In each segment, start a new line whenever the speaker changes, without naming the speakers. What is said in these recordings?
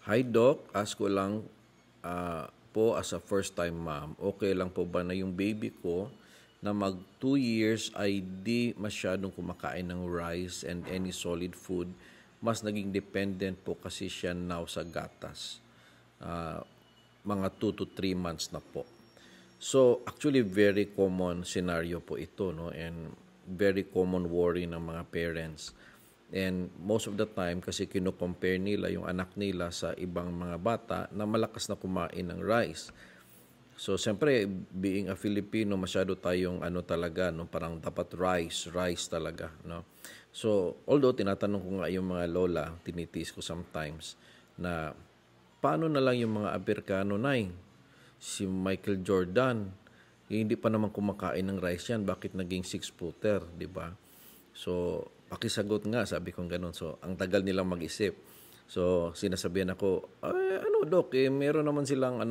Hi Doc, ask ko lang po as a first time mom, okay lang po ba na yung baby ko na mag 2 years ay di masyadong kumakain ng rice and any solid food, mas naging dependent po kasi siya now sa gatas. Ah, mga 2 to 3 months na po. So, actually, very common scenario po ito, no? And very common worry ng mga parents. And most of the time, kasi kino-compare nila yung anak nila sa ibang mga bata na malakas na kumain ng rice. So, siyempre, being a Filipino, masyado tayong ano talaga, no? Parang dapat rice talaga, no? So, although tinatanong ko nga yung mga lola, tinitiis ko sometimes, na paano na lang yung mga Amerikano, Nay? Si Michael Jordan, hindi pa naman kumakain ng rice yan, bakit naging six-footer, di ba? So, pakisagot nga, sabi kong ganun. So, ang tagal nilang mag-isip. So, sinasabihan ako, ay, ano, Doc, meron naman silang,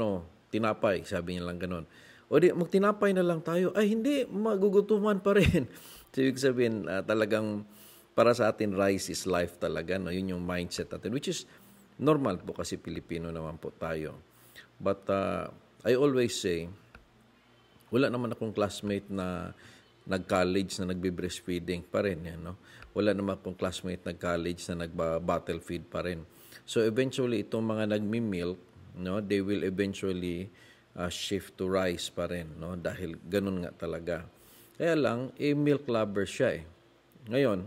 tinapay, sabi niya lang ganun. O di, magtinapay na lang tayo. Ay, hindi, magugutuman pa rin. So, ibig sabihin, talagang, para sa atin, rice is life talaga. No? Yun yung mindset natin, which is normal po kasi Pilipino naman po tayo. But, I always say, wala naman akong classmate na nag-college na nagbe-breastfeeding pa rin. Yan, no? Wala naman akong classmate nag-college na nagba-bottle feed pa rin. So eventually, itong mga nagmi-milk, no, they will eventually shift to rice pa rin. No? Dahil ganun nga talaga. Kaya lang, milk lover siya eh. Ngayon,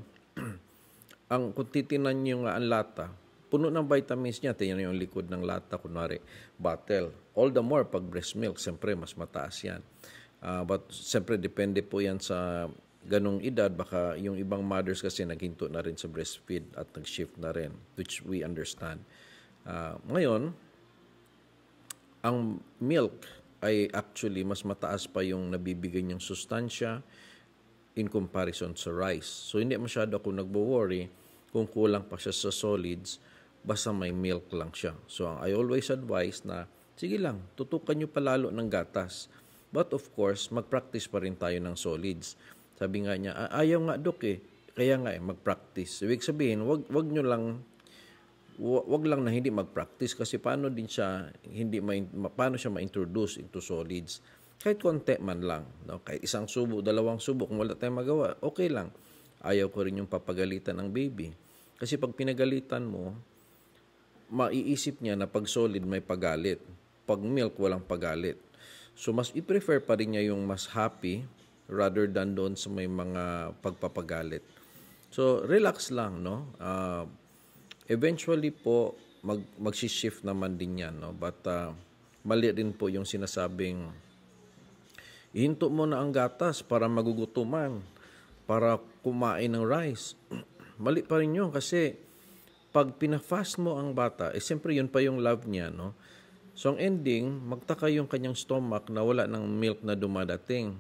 kung titinan nyo nga ang lata, puno ng vitamins niya. Tingnan yung likod ng lata, kunwari, bottle. All the more, pag breast milk, siyempre, mas mataas yan. But siyempre, depende po yan sa ganong edad. Baka yung ibang mothers kasi naghinto na rin sa breastfeed at nag-shift na rin, which we understand. Ngayon, ang milk ay actually mas mataas pa yung nabibigay niyang sustansya in comparison sa rice. So, hindi masyado ako nagbo-worry kung kulang pa siya sa solids, basta may milk lang siya. So, I always advise na, sige lang, tutukan nyo palalo ng gatas. But of course, mag-practice pa rin tayo ng solids. Sabi nga niya, ayaw nga Dok eh. Kaya nga mag-practice. Ibig sabihin, wag nyo lang, wag lang na hindi mag-practice kasi paano din siya, paano siya ma-introduce into solids. Kahit konti man lang. No? Kahit isang subo, dalawang subo, kung wala tayong magawa, okay lang. Ayaw ko rin yung papagalitan ng baby. Kasi pag pinagalitan mo, maiisip niya na pag solid may pagalit. Pag milk, walang pagalit. So, mas i-prefer pa rin niya yung mas happy rather than doon sa may mga pagpapagalit. So, relax lang, no? Eventually po, mag-shift naman din yan, no? But, mali rin po yung sinasabing, ihinto mo na ang gatas para magugutuman, para kumain ng rice. Mali pa rin yun kasi, pag pinafast mo ang bata, siyempre yun pa yung love niya, no? So, ang ending, magtaka yung kanyang stomach na wala ng milk na dumadating.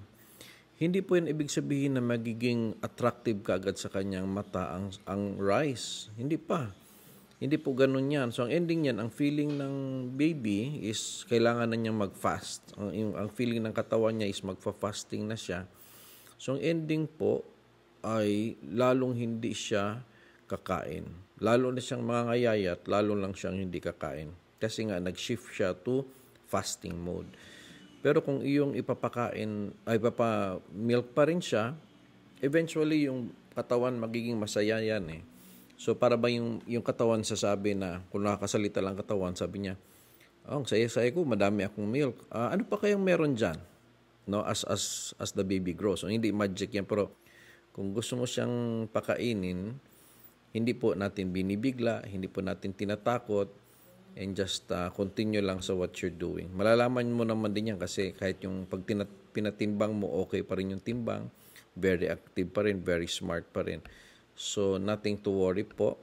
Hindi po yun ibig sabihin na magiging attractive kaagad sa kanyang mata ang rice. Hindi pa. Hindi po ganun yan. So, ang ending yan, ang feeling ng baby is kailangan na niyang mag-fast. Ang feeling ng katawan niya is magfa-fasting na siya. So, ang ending po ay lalong hindi siya kakain. Lalo na siyang mangangayayat, lalo lang siyang hindi kakain. Kasi nga, nag-shift siya to fasting mode. Pero kung iyong milk pa rin siya, eventually yung katawan magiging masaya yan eh. So, para ba yung katawan sasabi na, kung nakakasalita lang katawan, sabi niya, ang saya-saya ko, madami akong milk. Ano pa kayang meron dyan? No, as the baby grows. So, hindi magic yan, pero kung gusto mo siyang pakainin, hindi po natin binibigla, hindi po natin tinatakot, and just continue lang sa what you're doing. Malalaman mo naman din yan kasi kahit yung pag pinatimbang mo, okay pa rin yung timbang, very active pa rin, very smart pa rin. So, nothing to worry po.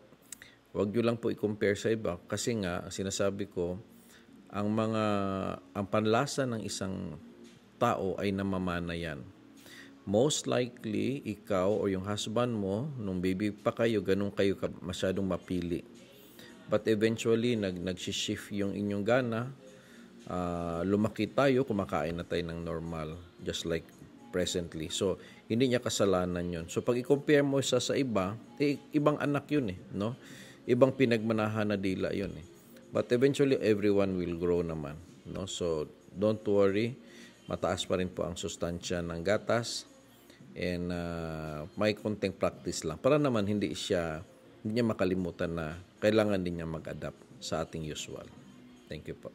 Huwag nyo lang po i-compare sa iba kasi nga, sinasabi ko, ang panlasa ng isang tao ay namamana yan. Most likely, ikaw o yung husband mo, nung baby pa kayo, ganun kayo masyadong mapili. But eventually, nag-shift yung inyong gana. Lumaki tayo, kumakain na tayo ng normal. Just like presently. So, hindi niya kasalanan yun. So, pag i-compare mo sa iba, ibang anak yun eh. No? Ibang pinagmanahan na dila yun eh. But eventually, everyone will grow naman. No? So, don't worry. Mataas pa rin po ang sustansya ng gatas. And may konting practice lang. Para naman hindi niya makalimutan na kailangan din niya mag-adapt sa ating usual. Thank you po.